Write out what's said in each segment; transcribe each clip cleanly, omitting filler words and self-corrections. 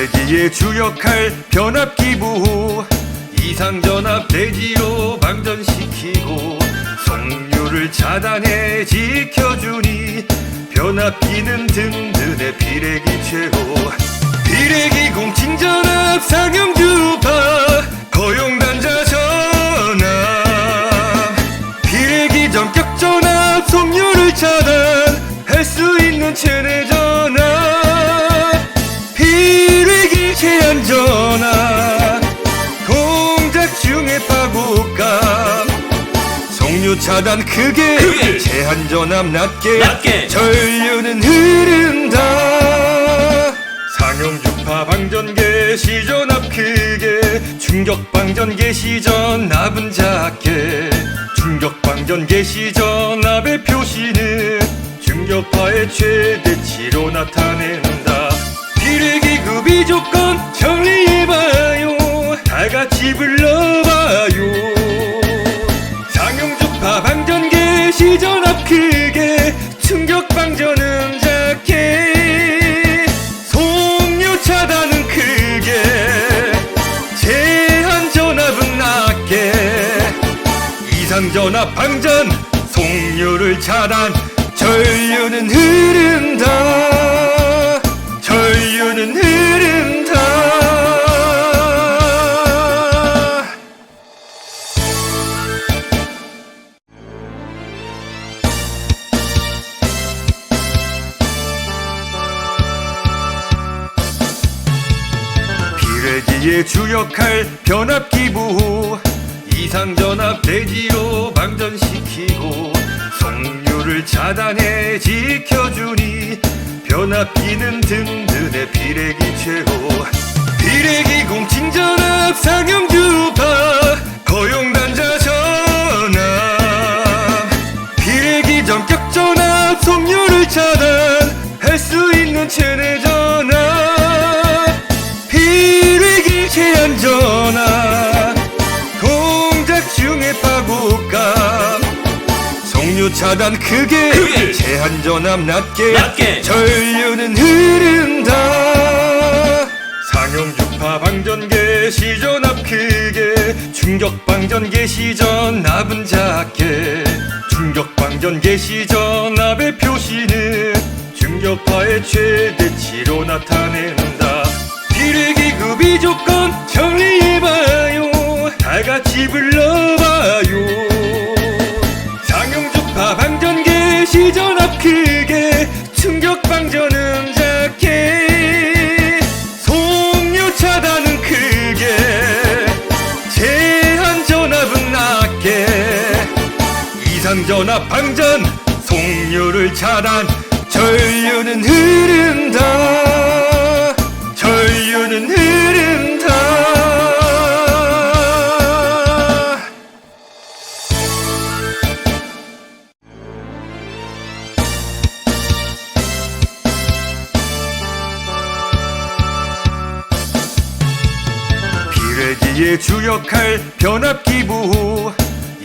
비례기의 주역할 변압기부 이상전압 대지로 방전시키고 송유를 차단해 지켜주니 변압기는 든든해 비례기 최고. 비례기 공칭전압 상용주파 거용단자 전압 비례기 전격전압 송유를 차단할 수 있는 체내 전압 비례기 제한전압 동작 중에 파국감 송유 차단 크게 제한전압 낮게 전류는 흐른다. 상용주파 방전개 시전압 크게 충격방전개 시전압은 작게 충격방전개 시전압의 표시는 충격파의 최대치로 나타낸다. 비례기급이 조건 정리해봐요. 다같이 불러봐요. 상용주파 방전개 시전압 크게 충격방전은 작게 송유 차단은 크게 제한전압은 낮게 이상전압 방전 송유를 차단 전류는 흐른다. 전류는 흐른다. 비례기의 주역할 변압기부 이상전압 대지로 방전시키고 송유를 차단해 지켜주니 변압기는 든든해 비례기 최고. 비례기 공칭전압 상용주파 거용단자 전압 비례기 전격전압 송유를 차단할 수 있는 체내 전압 비례기 제한전압 동작 중에 파국감 송유 차단 크게 제한전압 낮게 전류는 흐른다. 상용주파 방전개 시전압 크게 충격방전개 시전압은 작게 충격방전개 시전압의 표시는 충격파의 최대치로 나타낸다. 비례기급이 조건 정리해봐요. 다같이 불러봐요. 상용주파 방전개 시전압 크게 충격방전은 작게 송유 차단은 크게 제한전압은 낮게 이상전압 방전 송유를 차단 전류는 흐른다. 전류는 흐른다. 비례기의 주역할 변압기부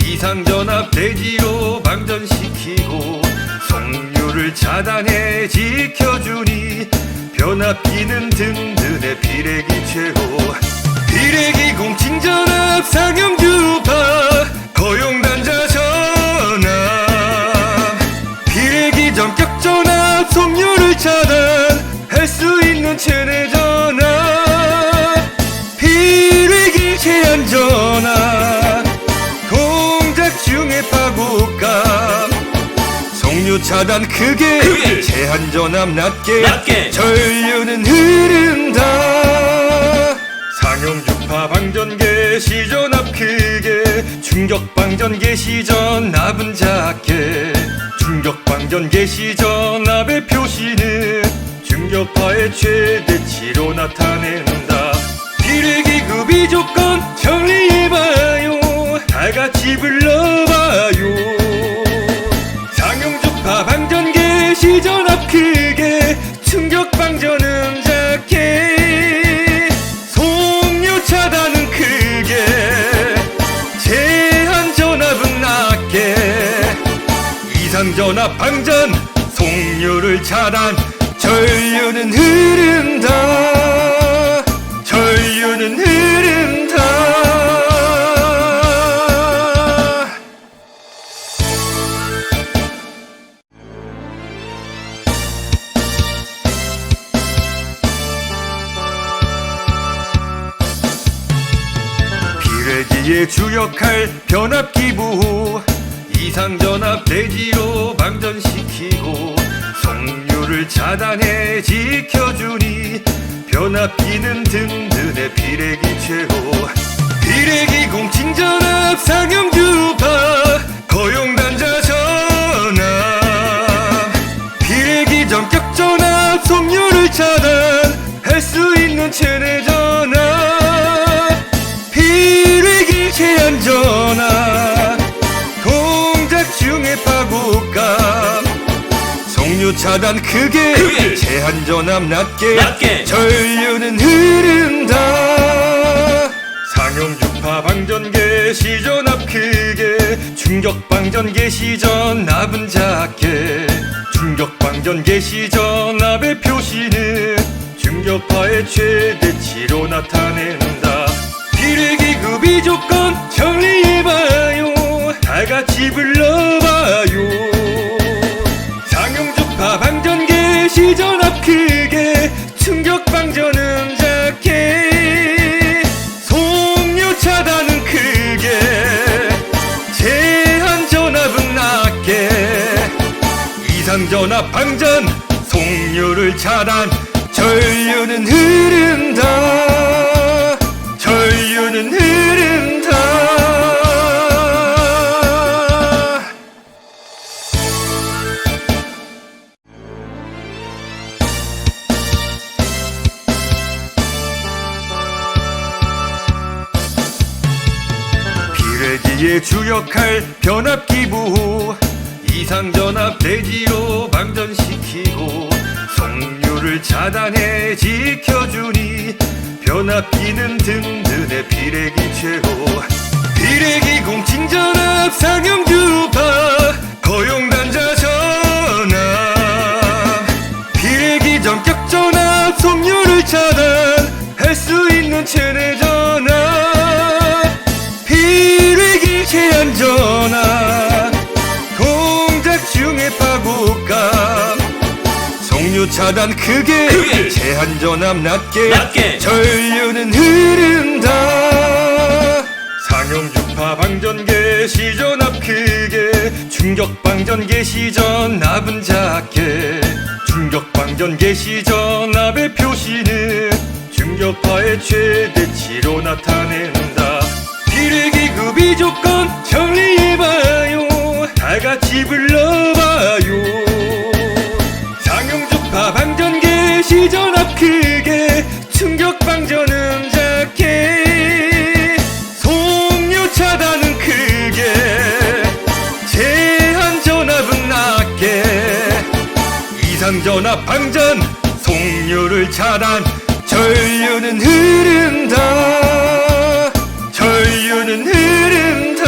이상전압 대지로 방전시키고 송유를 차단해 지켜주니 변압기는 든든해 비례기 최고. 비례기 공칭전압 상용주파 거용단자 전압 비례기 전격전압 송유를 차단할 수 있는 체내 전압 비례기 제한전압 동작 중에 파국감 송유 차단 크게 제한전압 낮게 전류는 흐른다. 상용주파 방전개 시전압 크게 충격방전개 시전압은 작게 충격방전개 시전압의 표시는 충격파의 최대치로 나타낸다. 비례기급이 조건 정리해봐요. 다같이 불러봐요. 상용주파 방전개 시전압 크게 충격방전은 작게 송유 차단은 크게 제한전압은 낮게 이상전압 방전 송유를 차단 전류는 흐른다. 전류는 흐른다. 비례기의 주역할 변압기부 이상전압 대지로 방전시키고 송유를 차단해 지켜주니 변압기는 든든해 비례기 최고. 비례기 공칭전압 상용주파 거용단자 전압 비례기 전격전압 송유를 차단할 수 있는 체내 전압 비례기 제한전압 동작 중에 파국감 송유 차단 크게 제한전압 낮게 전류는 흐른다. 상용주파 방전개 시전압 크게 충격 방전개 시전압은 작게 충격 방전개 시전압의 표시는 충격파의 최대치로 나타낸다. 비례기급이 조건 정리해봐요. 다같이 불러봐요. 상용주파 방전개 시전압 크게 충격 방전음 작게 송유 차단은 크게 제한 전압은 낮게 이상 전압 방전 송유를 차단 전류는 흐른다. 전류는 흐른다. 비례기의 주역할 변압기부 이상전압 대지로 방전시키고 송유를 차단해 지켜주니 변압기는 든든해 비례기 최고. 비례기 공칭전압 상용주파 거용단자 전압 비례기 전격전압 송유를 차단할 수 있는 체내 전압 비례기 제한전압 동작 중에 파국감 송유 차단 크게 제한전압 낮게 전류는 흐른다. 상용주파 방전개 시전압 크게 충격 방전개 시전압은 작게 충격 방전개 시전압의 표시는 충격파의 최대치로 나타낸다. 비례기급이 조건 정리해봐요. 다같이 불러봐요. 상용주파 방전개 시전압 크게 충격 방전음 작게 송유 차단은 크게 제한 전압은 낮게 이상 전압 방전 송유를 차단 전류는 흐른다. 전류는 흐른다.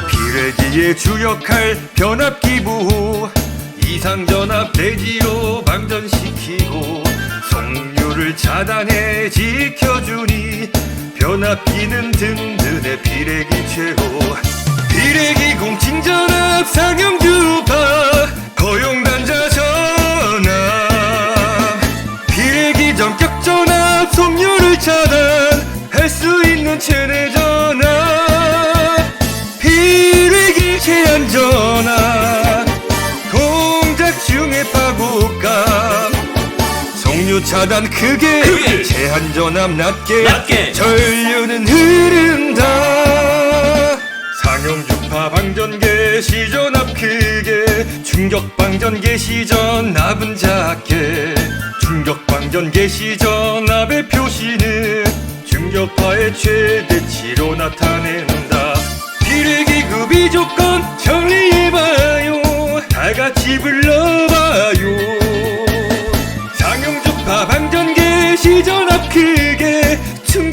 비례기의 주역할 변압기부 이상전압 대지로 방전시키고 송유를 차단해 지켜주니 변압기는 든든해 비례기 최고. 비례기 공칭전압 상용주파 거용단자 전압 비례기 전격전압 송유를 차단할 수 있는 체내 전압 비례기 제한전압 동작 중에 파국감 송유 차단 크게 제한전압 낮게 전류는 흐른다. 상용주파 방전개 시전압 크게 충격 방전개 시전압은 작게 충격 방전개 시전압의 표시는 충격파의 최대치로 나타낸다. 비례기급이 조건 정리해봐요. 다같이 불러봐요. 상용주파 방전개 시전압 크게 충격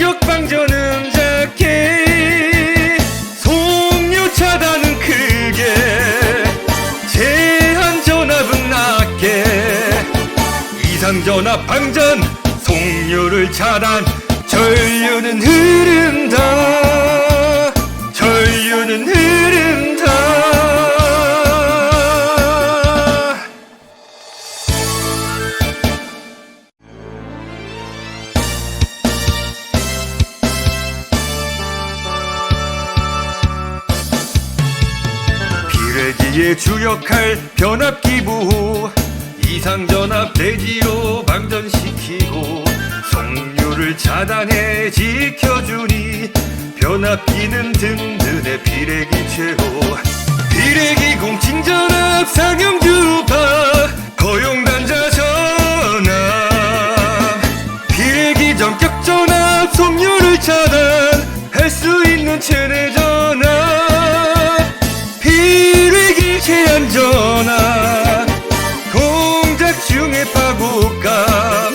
제한전압 방전 송유를 차단 전류는 흐른다 전류는 흐른다 비례기의 주역할 변압기부 이상전압 대지로 방전시키고 송유를 차단해 지켜주니 변압기는 든든해 비례기 최고 비례기 공칭전압 상용주파 거용단자 전압 비례기 전격전압 송유를 차단할 수 있는 체내 전압 비례기 제한전압 중에 파국감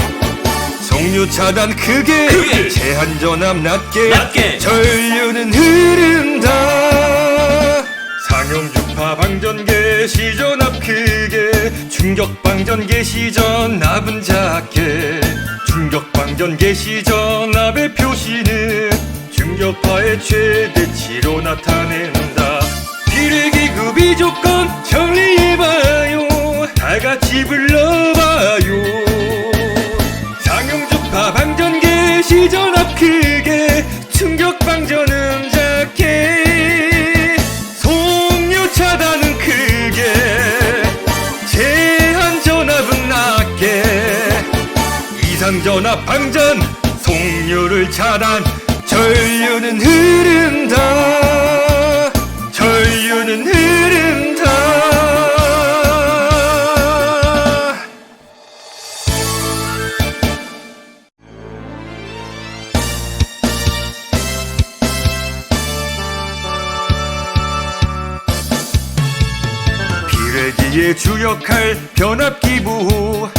송유 차단 크게 제한전압 낮게 전류는 흐른다 상용주파 방전개 시전압 크게 충격방전개 시전압은 작게 충격방전개 시전압의 표시는 충격파의 최대치로 나타낸다 비례기급이 조건 정리해봐요 다같이 불러봐요 상용주파 방전개 시전압 크게 충격방전은 작게 송유 차단은 크게 제한전압은 낮게 이상전압 방전 송유를 차단 전류는 흐른다 전류는 흐른다 비례기의 주역할 변압기부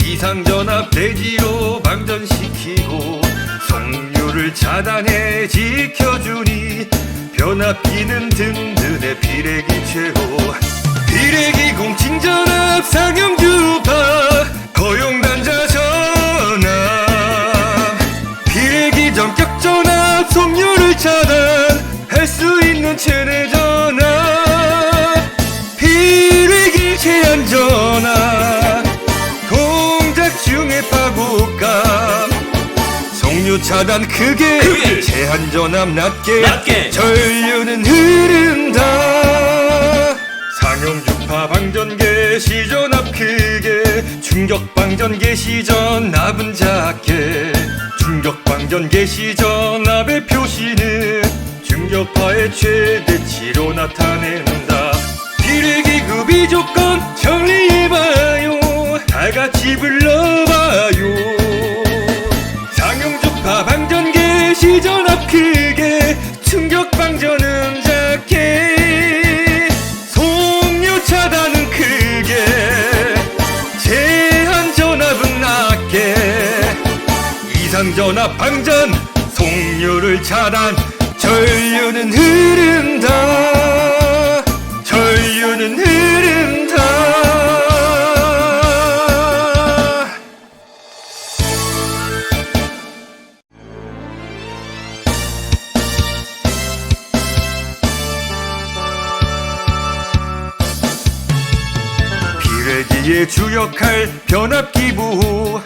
이상전압 대지로 방전시키고 송유를 차단해 지켜주니 변압기는 든든해 비례기 최고 비례기 공칭전압 상용주파 거용단자 전압 비례기 전격전압 송유를 차단할 수 있는 체내 전압 비례기 제한전압 공작 중에 파국감 송유 차단 크게 제한전압 낮게 전류는 흐른다 상용주파 방전개 시전압 크게 충격방전개 시전압은 작게 충격방전개 시전압의 표시는 충격파의 최대치로 나타낸다 비례기급이 조건 정리해봐요 다같이 불러봐요 상용주파 방전개 시전압 크게 충격방전은 작게 송유 차단은 크게 제한전압은 낮게 이상전압 방전 송유를 차단 전류는 흐른다 전류는 흐른다 비례기의 주역할 변압기부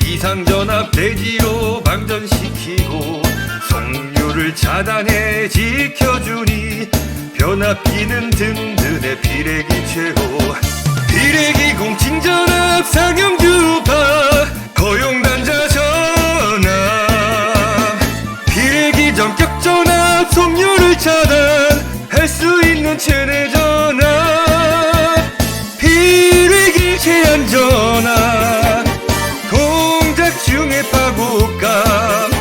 이상전압 대지로 방전시키고 송유를 차단해 지켜주니 변압기는 든든해 비례기 최고 비례기 공칭전압 상용주파 거용단자 전압 비례기 전격전압 송유를 차단할 수 있는 체내 전압 비례기 제한전압 공작 중에 파국감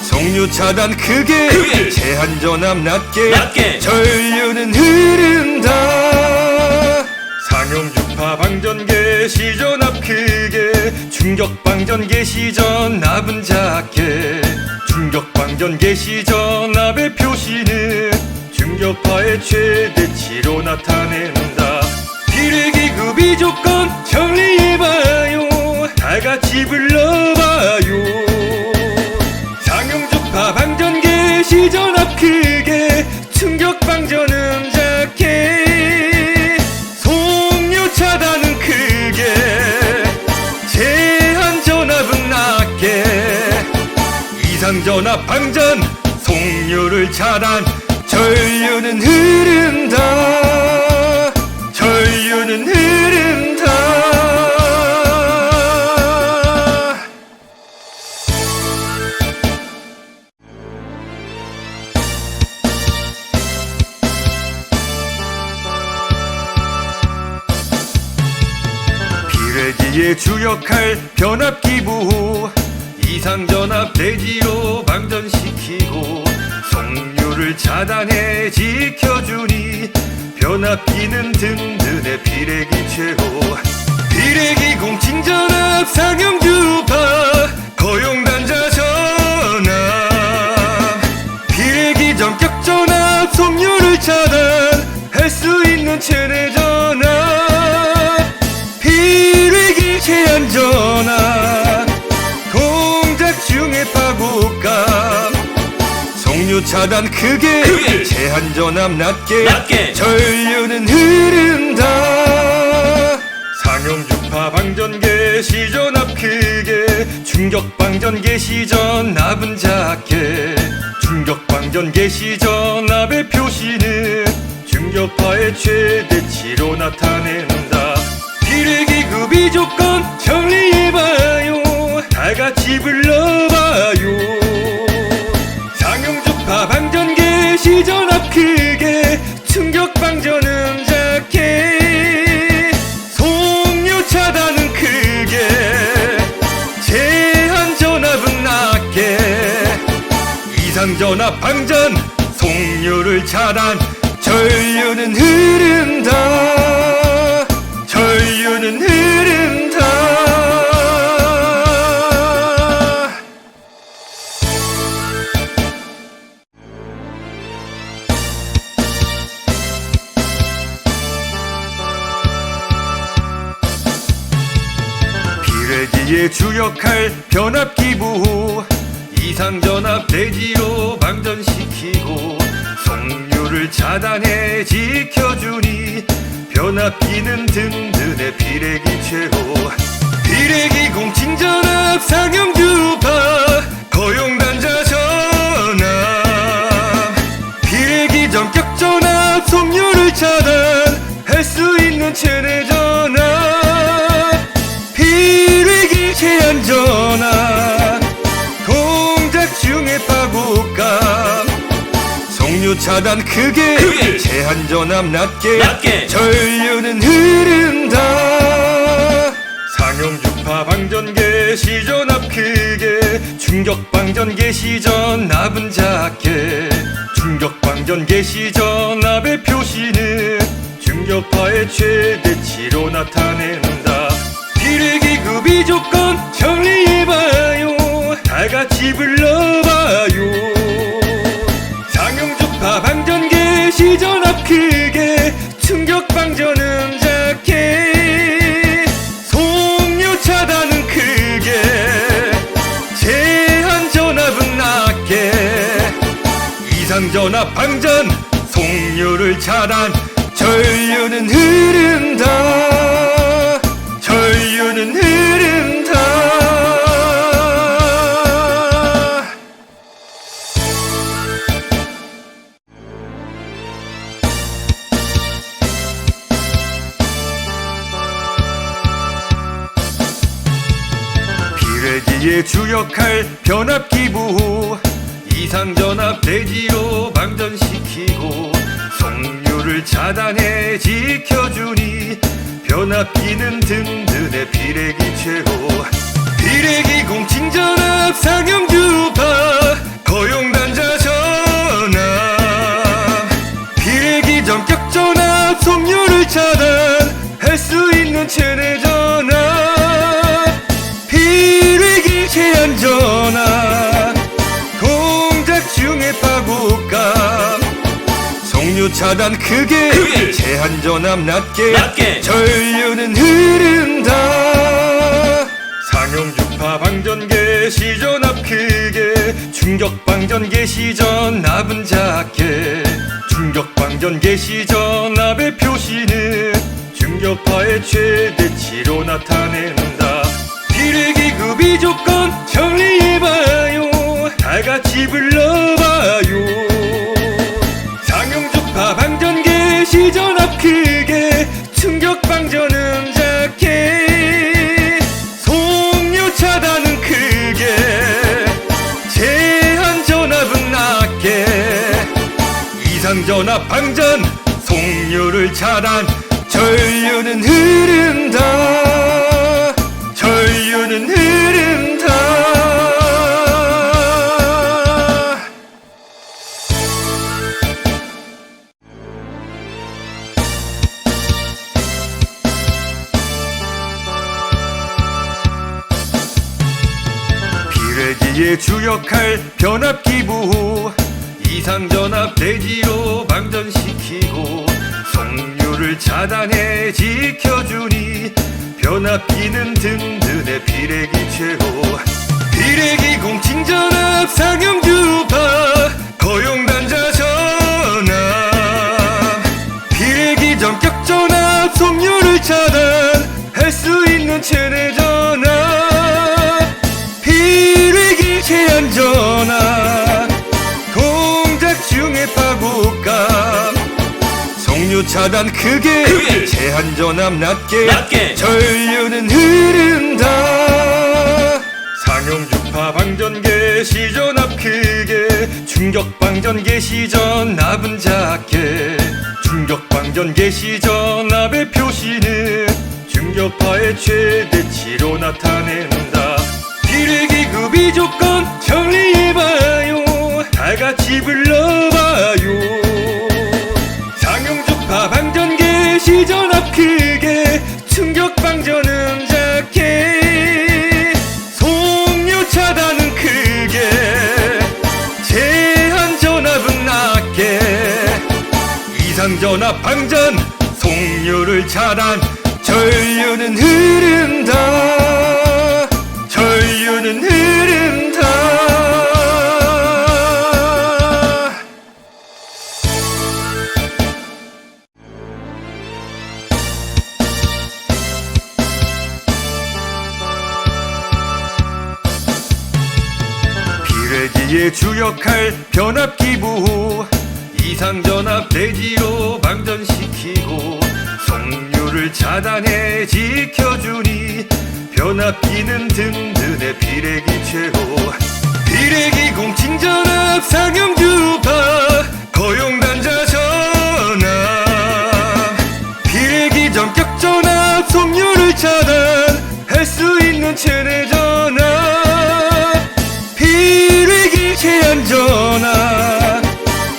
송유 차단 크게 제한전압 낮게 전류는 흐른다 상용주파 방전개 시전압 크게 충격방전개 시전압은 작게 충격방전개 시전압의 표시는 충격파의 최대치로 나타낸다 비례기급이 조건 정리해봐요 다같이 불러봐요. 상용주파 방전개 시전압 크게 충격 방전음 작게 송유 차단은 크게 제한 전압은 낮게 이상 전압 방전 송유를 차단 전류는 흐른다 전류는 흐른다. 비례기의 주역할 변압기부 이상전압 대지로 방전시키고 송유를 차단해 지켜주니 변압기는 든든해 비례기 최고. 비례기 공칭전압 상용주파 거용단자 전압 비례기 전격전압 송유를 차단할 수 있는 체내 전압 비례기 제한 전압 동작 중에 파고감 송유 차단 크게 제한 전압 낮게 전류는 흐른다. 상용주파 방전개 시전압 크게 충격 방전개 시전압은 작게 충격 방전개 시전압의 표시는 충격파의 최대치로 나타낸다. 비례기급이 조건 정리해봐요. 다같이 불러봐요. 상용주파 방전개 시전압 크게 충격 방전음 작게 송유 차단은 크게 제한 전압은 낮게 이상 전압 방전 송유를 차단 전류는 흐른다 전류는 흐른다. 비례기의 주역할 변압기부 이상전압 대지로 방전시키고 송유를 차단해 지켜주니 변압기는 든든해 비례기 최고. 비례기 공칭전압 상용주파 거용단자 전압 비례기 전격전압 송유를 차단할 수 있는 체내 전압 비례기 제한 전압 동작 중에 파고감 송유 차단 크게 제한 전압 낮게 전류는 흐른다. 상용주파 방전개 시전압 크게 충격 방전개 시전압은 작게 충격 방전개 시전압의 표시는 충격파의 최대치로 나타낸다. 비례기급이 조건 정리해봐요. 다같이 불러봐요. 상용주파 방전개 시전압 크게 충격 방전음 작게 송유 차단은 크게 제한 전압은 낮게 이상 전압 방전 송유를 차단 전류는 흐른다 전류는 흐른다. 비례기의 주역할 변압기부 이상전압 대지로 방전시키고 송유를 차단해 지켜주니 변압기는 든든해 비례기 최고. 비례기 공칭전압 상용주파 거용단자 전압 비례기 전격전압 송유를 차단할 수 있는 체내 전압 비례기 제한 전압 동작 중에 파고감 송유 차단 크게 제한 전압 낮게 전류는 흐른다. 상용주파 방전 개시 전 앞 크게 충격 방전 개시 전 앞은 작게 충격 방전 개시 전 앞의 표시는 충격파의 최대치로 나타낸다. 비례기급이 조건 정리해봐요. 다같이 불러봐요. 상용주파 방전 개시 전 앞 크게 충격 방전은 작게 송유 차단은 크게 제한 전압은 낮게 이상 전압 방전 송유를 차단 전류는 흐른다. 전류는 흐른다. 비례기의 주역할 변압기부 이상전압 대지로 방전시키고 송유를 차단해 지켜주니 변압기는 든든해. 비례기 최고 비례기 공칭전압 상용주파 거용단자 전압 비례기 전격전압 송유를 차단할 수 있는 최대 전압 비례기 제한전압 동작 중에 파고감 송유 차단 크게 제한전압 낮게 전류는 흐른다. 상용주파 방전 개시 전 앞 크게 충격 방전 개시 전 앞은 작게 충격 방전 개시 전 앞의 표시는 충격파의 최대치로 나타낸다. 비례기급이 조건 정리해봐요. 다같이 불러봐요. 상용주파 방전 개시 전 앞 크게 충격 방전은 작게 송유 차단은 크게 제한 전압은 낮게 이상 전압 방전 송유를 차단 전류는 흐른다. 전류는 흐른다. 비례기의 주역할 변압기부 이상전압 대지로 방전시키고 송유를 차단해 지켜주니 변압기는 든든해. 비례기 최고 비례기 공칭전압 상용주파 거용단자 전압 비례기 전격전압 송유를 차단할 수 있는 최대 전압 비례기 제한전압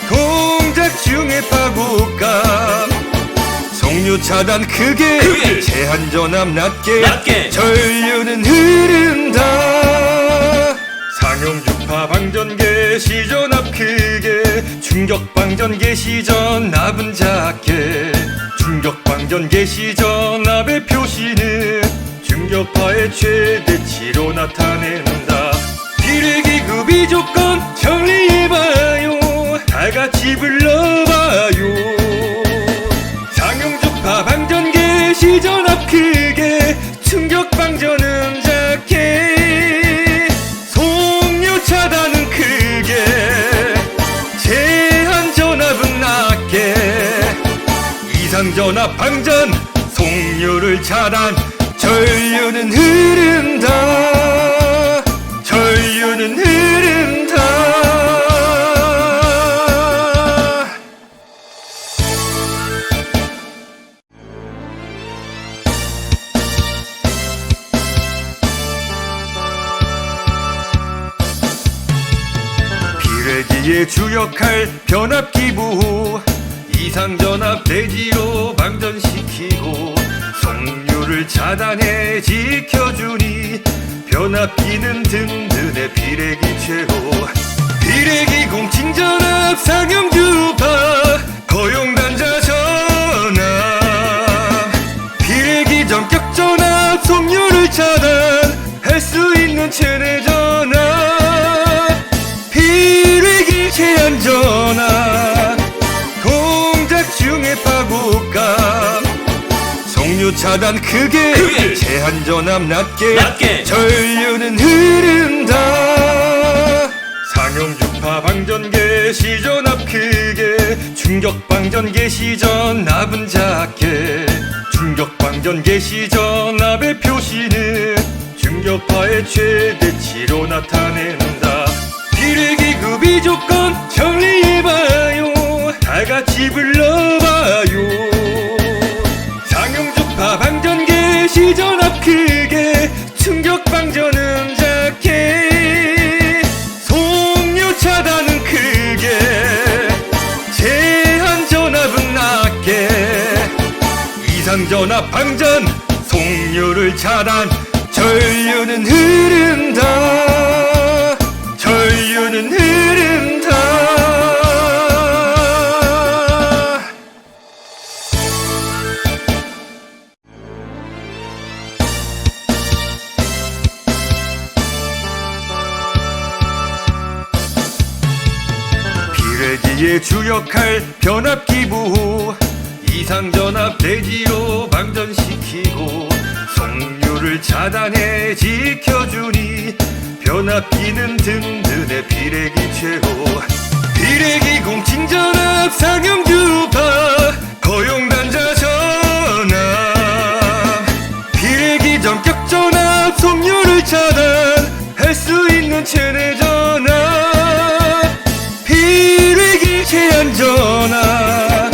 동작 중에 파고감 송유 차단 크게 제한전압 낮게 전류는 흐른다. 상용주파 방전 개시 전 앞 크게 충격 방전 개시 전 앞은 작게 충격 방전 개시 전 앞의 표시는 충격파의 최대치로 나타낸다. 비례기급이 조건 정리해봐요. 다같이 불러봐요. 상용주파 방전 개시 전 앞 크게 충격 방전은 작게 송유 차단은 크게 제한 전압은 낮게 이상 전압 방전 송유를 차단 전류는 흐른다. 전류는 흐른다. 비례기의 주역할 변압기부 이상전압 대지로 방전시키고 송유를 차단해 지켜주니 변압기는 든든해. 비례기 최고 비례기 공칭전압 상용주파 거용단자 전압 비례기 전격전압 송유를 차단할 수 송류 차단 크게 제한 전압 낮게 전류는 흐른다. 상용 주파 방전개 시전압 크게 충격 방전개 시전압은 작게 충격 방전개 시전압의 표시는 충격파의 최대치로 나타낸다. 비례기급이 조건 정리해봐요. 다같이 불러봐요. 상용주파 방전개 시전압 크게 충격 방전은 작게 송류 차단은 크게 제한 전압은 낮게 이상 전압 방전 송류를 차단 전류는 흐른다. 전류는 흐른다. 비례기의 주역할 변압기부 이상전압 대지로 방전시키고 송류를 차단해 지켜주니 변압기는 든든해 비례기 최고. 비례기 공칭전압 상용주파 거용단자 전압 비례기 전격전압 송류를 차단할 수 있는 최대 전압 비례기 제한 전압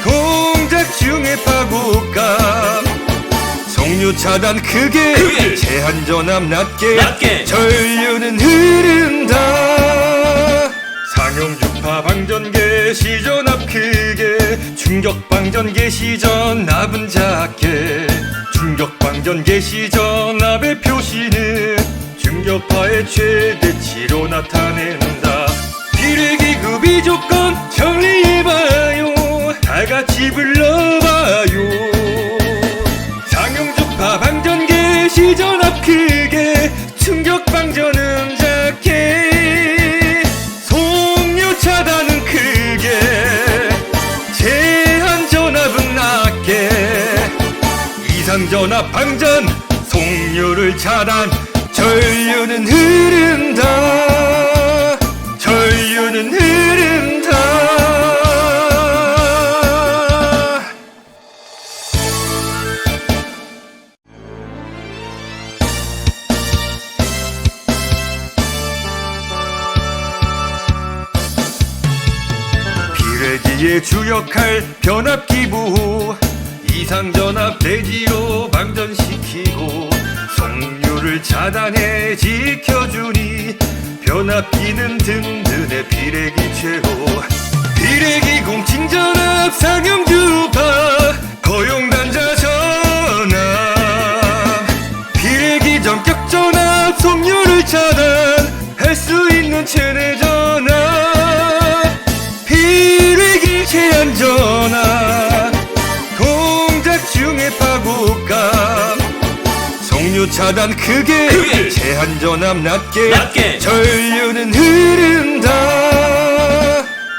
동작 중의 파고감 송류 차단 크게 제한 전압 낮게 전류는 흐른다. 상용 주파 방전개 시전압 크게 충격 방전개 시전압은 작게 충격 방전개 시전압의 표시는 충격파의 최대치로 나타낸다. 비례기급이 조건 정리해봐요. 다같이 불러봐요. 상용주파 방전개 시전압 크게 충격 방전은 작게 송류 차단은 크게 제한 전압은 낮게 이상 전압 방전 송류를 차단 전류는 흐른다. 전류는 흐른다. 비례기의 주역할 변압기부 이상전압 대지로 방전시키고 송류를 차단해 지켜주니 변압기는 든든해 비례기 최고. 비례기 공칭전압 상용주파 거용단자 전압 비례기 전격전압 송류를 차단할 수 있는 최대 전압 비례기 제한 전압 동작 중의 파고감 송류 차단 크게 제한 전압 낮게 전류는 흐른다.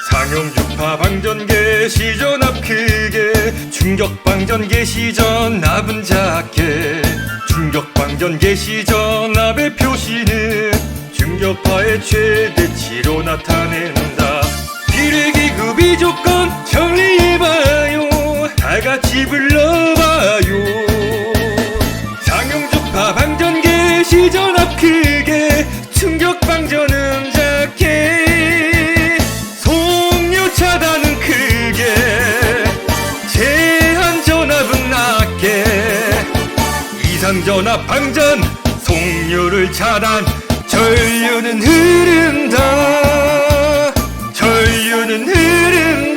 상용 주파 방전개 시전압 크게 충격 방전개 시전압은 작게 충격 방전개 시전압의 표시는 충격파의 최대치로 나타낸다. 비례기급이 조건 정리해봐요. 다같이 불러봐요. 상용주파 방전개 시전압 크게 충격 방전은 작게 송류 차단은 크게 제한 전압은 낮게 이상 전압 방전 송류를 차단 전류는 흐른다. 전류는 흐른다.